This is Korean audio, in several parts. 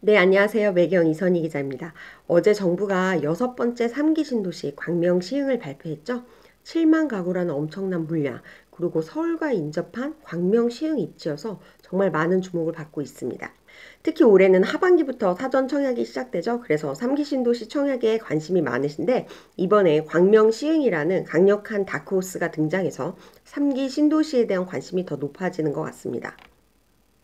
네, 안녕하세요. 매경 이선희 기자입니다. 어제 정부가 여섯 번째 3기 신도시 광명 시흥을 발표했죠. 7만 가구라는 엄청난 물량, 그리고 서울과 인접한 광명 시흥 입지여서 정말 많은 주목을 받고 있습니다. 특히 올해는 하반기부터 사전 청약이 시작되죠. 그래서 3기 신도시 청약에 관심이 많으신데 이번에 광명 시흥이라는 강력한 다크호스가 등장해서 3기 신도시에 대한 관심이 더 높아지는 것 같습니다.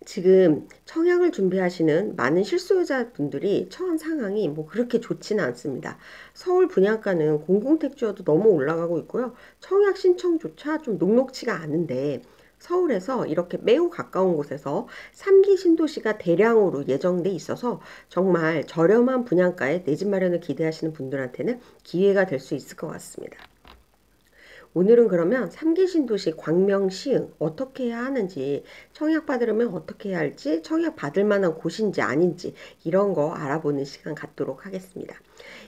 지금 청약을 준비하시는 많은 실소유자분들이 처한 상황이 뭐 그렇게 좋지는 않습니다. 서울 분양가는 공공택지여도 너무 올라가고 있고요. 청약 신청조차 좀 녹록치가 않은데 서울에서 이렇게 매우 가까운 곳에서 3기 신도시가 대량으로 예정돼 있어서 정말 저렴한 분양가에 내 집 마련을 기대하시는 분들한테는 기회가 될 수 있을 것 같습니다. 오늘은 그러면 3기 신도시 광명 시흥 어떻게 해야 하는지, 청약 받으려면 어떻게 해야 할지, 청약 받을 만한 곳인지 아닌지 이런 거 알아보는 시간 갖도록 하겠습니다.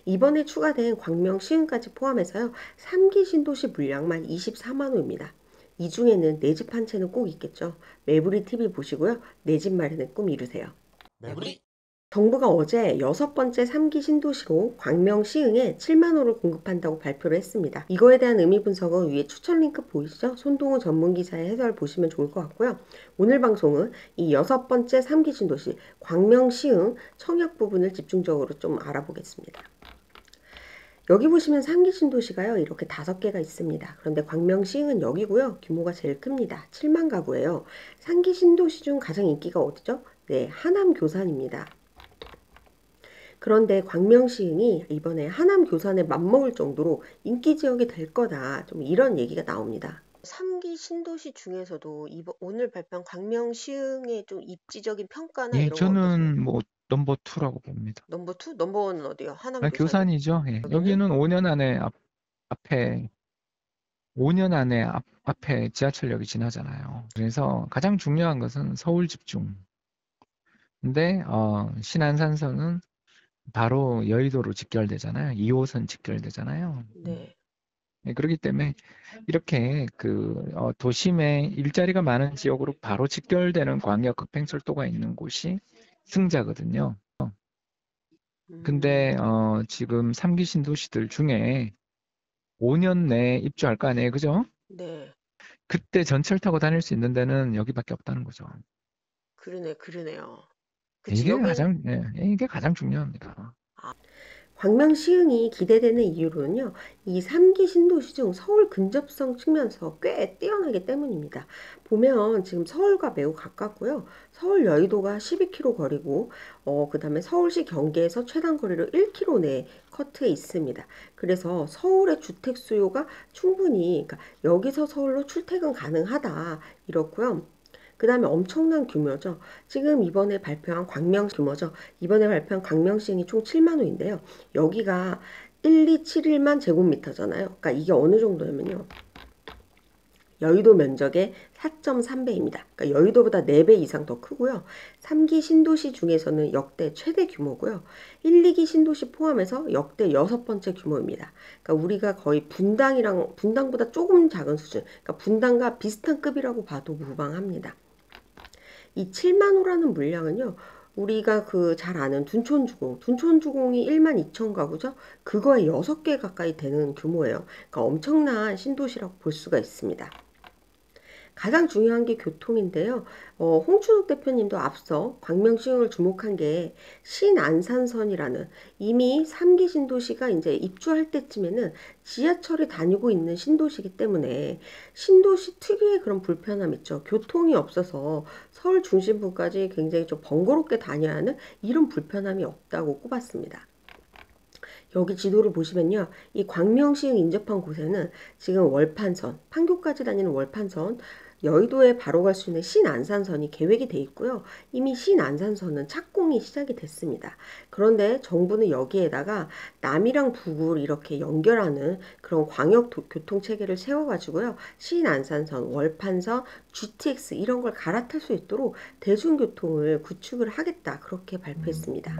이번에 추가된 광명 시흥까지 포함해서요. 3기 신도시 물량만 24만 호입니다. 이 중에는 내 집 한 채는 꼭 있겠죠. 매부리 TV 보시고요. 내 집 마련의 꿈 이루세요. 매부리 정부가 어제 여섯 번째 3기 신도시로 광명 시흥에 7만 호를 공급한다고 발표를 했습니다. 이거에 대한 의미 분석은 위에 추천 링크 보이시죠? 손동우 전문 기자의 해설 보시면 좋을 것 같고요. 오늘 방송은 이 여섯 번째 3기 신도시 광명 시흥 청약 부분을 집중적으로 좀 알아보겠습니다. 여기 보시면 3기 신도시가요. 이렇게 5개가 있습니다. 그런데 광명 시흥은 여기고요. 규모가 제일 큽니다. 7만 가구예요. 3기 신도시 중 가장 인기가 어디죠? 네, 하남 교산입니다. 그런데 광명시흥이 이번에 하남 교산에 맞먹을 정도로 인기 지역이 될 거다. 좀 이런 얘기가 나옵니다. 3기 신도시 중에서도 오늘 발표한 광명시흥의 좀 입지적인 평가나 예, 이런 거 어떠세요? 저는 뭐 넘버 투라고 봅니다. 넘버 2? 넘버 1은 어디요? 하남 아, 교산이요? 교산이죠. 예. 여기는? 여기는 5년 안에 앞에 5년 안에 앞에 지하철역이 지나잖아요. 그래서 가장 중요한 것은 서울 집중. 근데 신안산선은 바로 여의도로 직결되잖아요. 2호선 직결되잖아요. 네. 예, 그렇기 때문에 이렇게 도심에 일자리가 많은 지역으로 바로 직결되는 광역 급행철도가 있는 곳이 승자거든요. 근데 음, 지금 3기 신도시들 중에 5년 내에 입주할 거 아니에요, 그죠? 네. 그때 전철 타고 다닐 수 있는 데는 여기밖에 없다는 거죠. 그러네요. 그치, 이게 여긴 가장 이게 가장 중요합니다. 광명시흥이 기대되는 이유로는요. 이 3기 신도시 중 서울 근접성 측면에서 꽤 뛰어나기 때문입니다. 보면 지금 서울과 매우 가깝고요. 서울 여의도가 12km 거리고 그다음에 서울시 경계에서 최단 거리로 1km 내에 커트해 있습니다. 그래서 서울의 주택 수요가 충분히 그러니까 여기서 서울로 출퇴근 가능하다 이렇고요. 그 다음에 엄청난 규모죠. 지금 이번에 발표한 광명 규모죠. 이번에 발표한 광명시행이 총 7만 호인데요. 여기가 1271만 제곱미터잖아요. 그러니까 이게 어느 정도냐면요. 여의도 면적의 4.3배입니다. 그러니까 여의도보다 4배 이상 더 크고요. 3기 신도시 중에서는 역대 최대 규모고요. 1, 2기 신도시 포함해서 역대 여섯 번째 규모입니다. 그러니까 우리가 거의 분당보다 조금 작은 수준, 그러니까 분당과 비슷한 급이라고 봐도 무방합니다. 이 7만 호라는 물량은요. 우리가 그 잘 아는 둔촌주공이 1만 2천 가구죠. 그거의 6개 가까이 되는 규모예요. 그러니까 엄청난 신도시라고 볼 수가 있습니다. 가장 중요한 게 교통인데요. 홍춘욱 대표님도 앞서 광명시흥을 주목한 게 신안산선이라는 이미 3기 신도시가 이제 입주할 때쯤에는 지하철이 다니고 있는 신도시이기 때문에 신도시 특유의 그런 불편함 있죠. 교통이 없어서 서울 중심부까지 굉장히 좀 번거롭게 다녀야 하는 이런 불편함이 없다고 꼽았습니다. 여기 지도를 보시면요. 이 광명시흥 인접한 곳에는 지금 월판선, 판교까지 다니는 월판선, 여의도에 바로 갈 수 있는 신안산선이 계획이 돼 있고요. 이미 신안산선은 착공이 시작이 됐습니다. 그런데 정부는 여기에다가 남이랑 북을 이렇게 연결하는 그런 광역 교통 체계를 세워가지고요. 신안산선, 월판선, GTX 이런 걸 갈아탈 수 있도록 대중교통을 구축을 하겠다. 그렇게 발표했습니다.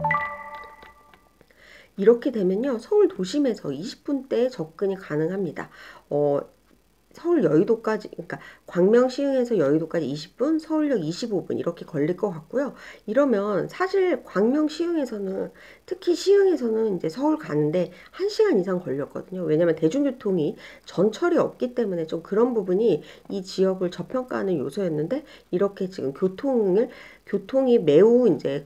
이렇게 되면요. 서울 도심에서 20분대 접근이 가능합니다. 어, 서울 여의도까지, 그러니까 광명 시흥에서 여의도까지 20분, 서울역 25분 이렇게 걸릴 것 같고요. 이러면 사실 광명 시흥에서는, 특히 시흥에서는 이제 서울 가는데 1시간 이상 걸렸거든요. 왜냐면 대중교통이 전철이 없기 때문에 좀 그런 부분이 이 지역을 저평가하는 요소였는데, 이렇게 지금 교통이 매우 이제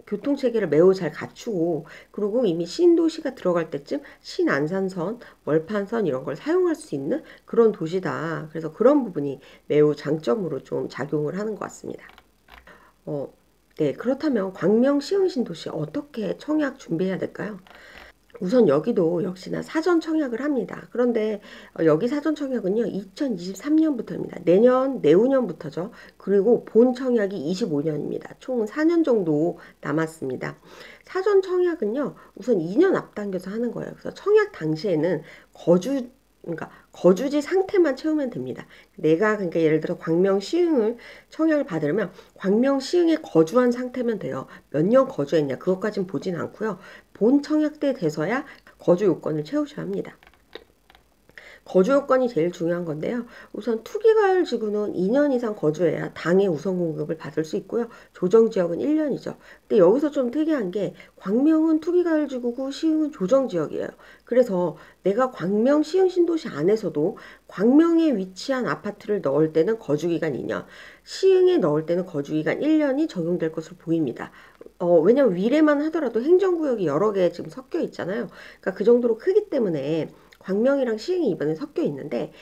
교통 체계를 매우 잘 갖추고, 그리고 이미 신도시가 들어갈 때쯤 신안산선, 월판선 이런 걸 사용할 수 있는 그런 도시다. 그래서 그런 부분이 매우 장점으로 좀 작용을 하는 것 같습니다. 어, 네, 그렇다면 광명 시흥 신도시 어떻게 청약 준비해야 될까요? 우선 여기도 역시나 사전 청약을 합니다. 그런데 여기 사전 청약은요, 2023년부터입니다. 내후년부터죠. 그리고 본 청약이 25년입니다. 총 4년 정도 남았습니다. 사전 청약은요, 우선 2년 앞당겨서 하는 거예요. 그래서 청약 당시에는 그러니까 거주지 상태만 채우면 됩니다. 내가 그러니까 예를 들어 광명 시흥을 청약을 받으려면 광명 시흥에 거주한 상태면 돼요. 몇 년 거주했냐 그것까진 보진 않고요. 본 청약 때 돼서야 거주 요건을 채우셔야 합니다. 거주 요건이 제일 중요한 건데요. 우선 투기가율 지구는 2년 이상 거주해야 당의 우선 공급을 받을 수 있고요. 조정지역은 1년이죠. 근데 여기서 좀 특이한 게 광명은 투기가율 지구고 시흥은 조정지역이에요. 그래서 내가 광명 시흥 신도시 안에서도 광명에 위치한 아파트를 넣을 때는 거주기간 2년, 시흥에 넣을 때는 거주기간 1년이 적용될 것으로 보입니다. 왜냐면 위례만 하더라도 행정구역이 여러 개 지금 섞여 있잖아요. 그러니까 그 정도로 크기 때문에 광명이랑 시흥이 이번에 섞여 있는데,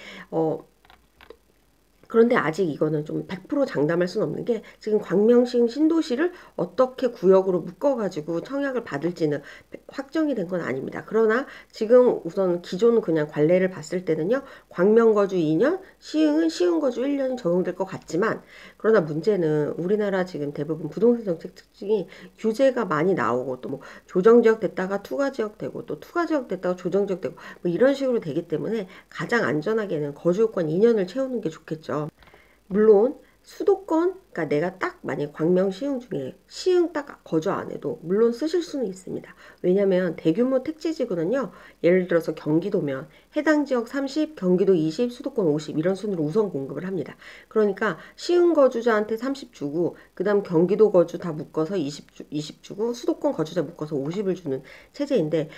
그런데 아직 이거는 좀 100% 장담할 수는 없는 게, 지금 광명시흥 신도시를 어떻게 구역으로 묶어가지고 청약을 받을지는 확정이 된 건 아닙니다. 그러나 지금 우선 기존 그냥 관례를 봤을 때는요, 광명 거주 2년, 시흥은 시흥 거주 1년이 적용될 것 같지만, 그러나 문제는 우리나라 지금 대부분 부동산 정책 특징이 규제가 많이 나오고, 또 뭐 조정지역 됐다가 투가지역 되고, 또 투가지역 됐다가 조정지역 되고, 뭐 이런 식으로 되기 때문에 가장 안전하게는 거주요건 2년을 채우는 게 좋겠죠. 물론 수도권, 그러니까 내가 딱 만약 광명 시흥 중에 시흥 딱 거주 안 해도 물론 쓰실 수는 있습니다. 왜냐면 대규모 택지지구는요, 예를 들어서 경기도면 해당 지역 30, 경기도 20, 수도권 50 이런 순으로 우선 공급을 합니다. 그러니까 시흥 거주자한테 30 주고, 그 다음 경기도 거주 다 묶어서 20 주고, 수도권 거주자 묶어서 50을 주는 체제인데,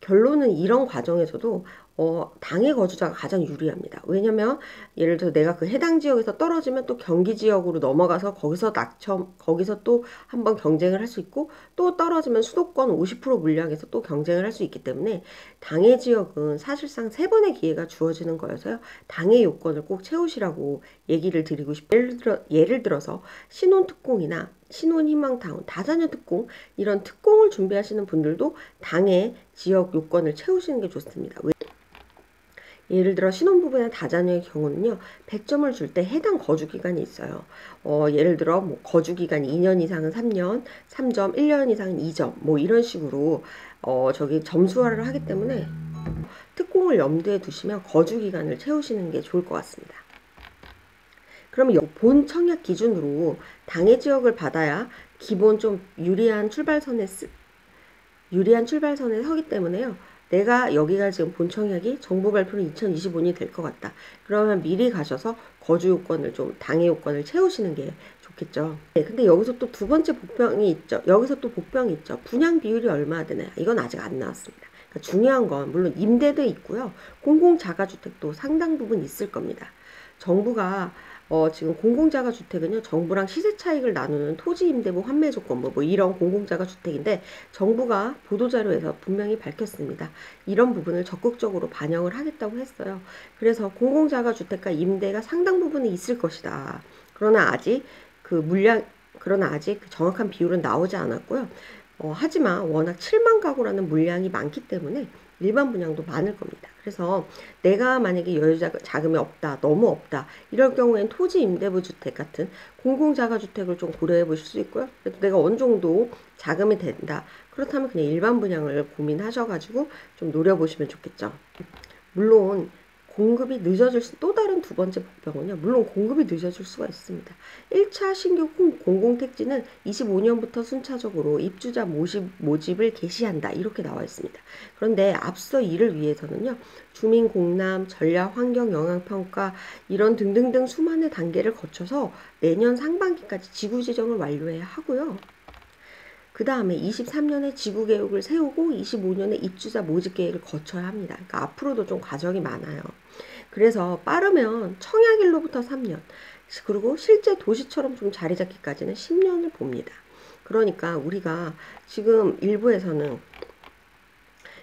결론은 이런 과정에서도 당의 거주자가 가장 유리합니다. 왜냐면 예를 들어 내가 그 해당 지역에서 떨어지면 또 경기 지역으로 넘어가서 거기서 또 한번 경쟁을 할 수 있고, 또 떨어지면 수도권 50% 물량에서 또 경쟁을 할 수 있기 때문에 당의 지역은 사실상 3번의 기회가 주어지는 거여서요. 당의 요건을 꼭 채우시라고 얘기를 드리고 싶어요. 예를 들어서 신혼특공이나 신혼희망타운, 다자녀 특공 이런 특공을 준비하시는 분들도 당의 지역 요건을 채우시는 게 좋습니다. 예를 들어 신혼부부나 다자녀의 경우는요, 100점을 줄 때 해당 거주기간이 있어요. 예를 들어 뭐 거주기간이 2년 이상은 3년, 3점, 1년 이상은 2점, 뭐 이런 식으로 저기 점수화를 하기 때문에 특공을 염두에 두시면 거주기간을 채우시는 게 좋을 것 같습니다. 그러면 본 청약 기준으로 당해 지역을 받아야 기본 좀 유리한 출발선에 서기 때문에요. 내가 여기가 지금 본 청약이 정부 발표는 2025년이 될 것 같다. 그러면 미리 가셔서 거주 요건을 좀 당해 요건을 채우시는 게 좋겠죠. 네, 근데 여기서 또 두 번째 복병이 있죠. 여기서 또 복병이 있죠. 분양 비율이 얼마나 되나요? 이건 아직 안 나왔습니다. 그러니까 중요한 건 물론 임대도 있고요. 공공자가주택도 상당 부분 있을 겁니다. 정부가 지금 공공자가주택은요, 정부랑 시세 차익을 나누는 토지임대부 환매조건부 뭐 이런 공공자가주택인데, 정부가 보도자료에서 분명히 밝혔습니다. 이런 부분을 적극적으로 반영을 하겠다고 했어요. 그래서 공공자가주택과 임대가 상당 부분은 있을 것이다. 그러나 아직 그 정확한 비율은 나오지 않았고요. 하지만 워낙 7만 가구라는 물량이 많기 때문에 일반 분양도 많을 겁니다. 그래서 내가 만약에 여유 자금이 없다, 너무 없다, 이럴 경우엔 토지 임대부 주택 같은 공공자가주택을 좀 고려해 보실 수 있고요. 그래도 내가 어느 정도 자금이 된다, 그렇다면 그냥 일반 분양을 고민하셔가지고 좀 노려보시면 좋겠죠. 물론 공급이 늦어질 또 다른 두 번째 복병은요. 물론 공급이 늦어질 수가 있습니다. 1차 신규 공공택지는 25년부터 순차적으로 입주자 모집을 개시한다. 이렇게 나와 있습니다. 그런데 앞서 이를 위해서는요. 주민 공람, 전략 환경 영향 평가 이런 등등등 수많은 단계를 거쳐서 내년 상반기까지 지구 지정을 완료해야 하고요. 그 다음에 23년에 지구 계획을 세우고 25년에 입주자 모집 계획을 거쳐야 합니다. 그러니까 앞으로도 좀 과정이 많아요. 그래서 빠르면 청약일로부터 3년, 그리고 실제 도시처럼 좀 자리 잡기까지는 10년을 봅니다. 그러니까 우리가 지금 일부에서는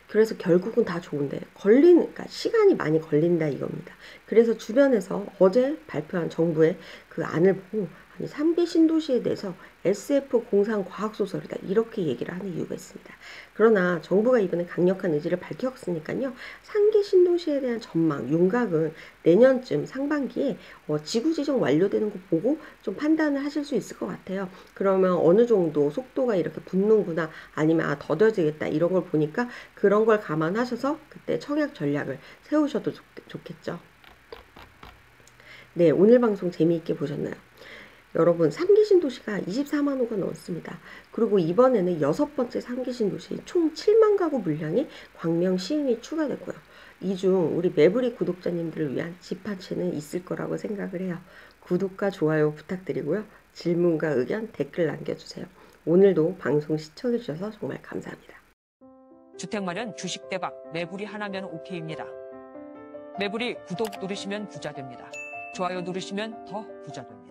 그래서 결국은 다 좋은데 그러니까 시간이 많이 걸린다 이겁니다. 그래서 주변에서 어제 발표한 정부의 그 안을 보고 아니 3기 신도시에 대해서 SF 공상 과학 소설이다 이렇게 얘기를 하는 이유가 있습니다. 그러나 정부가 이번에 강력한 의지를 밝혔으니까요. 3기 신도시에 대한 전망, 윤곽은 내년쯤 상반기에 지구 지정 완료되는 거 보고 좀 판단을 하실 수 있을 것 같아요. 그러면 어느 정도 속도가 이렇게 붙는구나 아니면 더뎌지겠다 이런 걸 보니까 그런 걸 감안하셔서 그때 청약 전략을 세우셔도 좋겠죠. 네, 오늘 방송 재미있게 보셨나요? 여러분 3기 신도시가 24만 호가 넘었습니다. 그리고 이번에는 6번째 3기 신도시 총 7만 가구 물량의 광명 시흥이 추가되고요. 이 중 우리 매부리 구독자님들을 위한 집 한 채는 있을 거라고 생각을 해요. 구독과 좋아요 부탁드리고요. 질문과 의견 댓글 남겨주세요. 오늘도 방송 시청해주셔서 정말 감사합니다. 주택 마련 주식 대박 매부리 하나면 오케이입니다. 매부리 구독 누르시면 부자 됩니다. 좋아요 누르시면 더 부자 됩니다.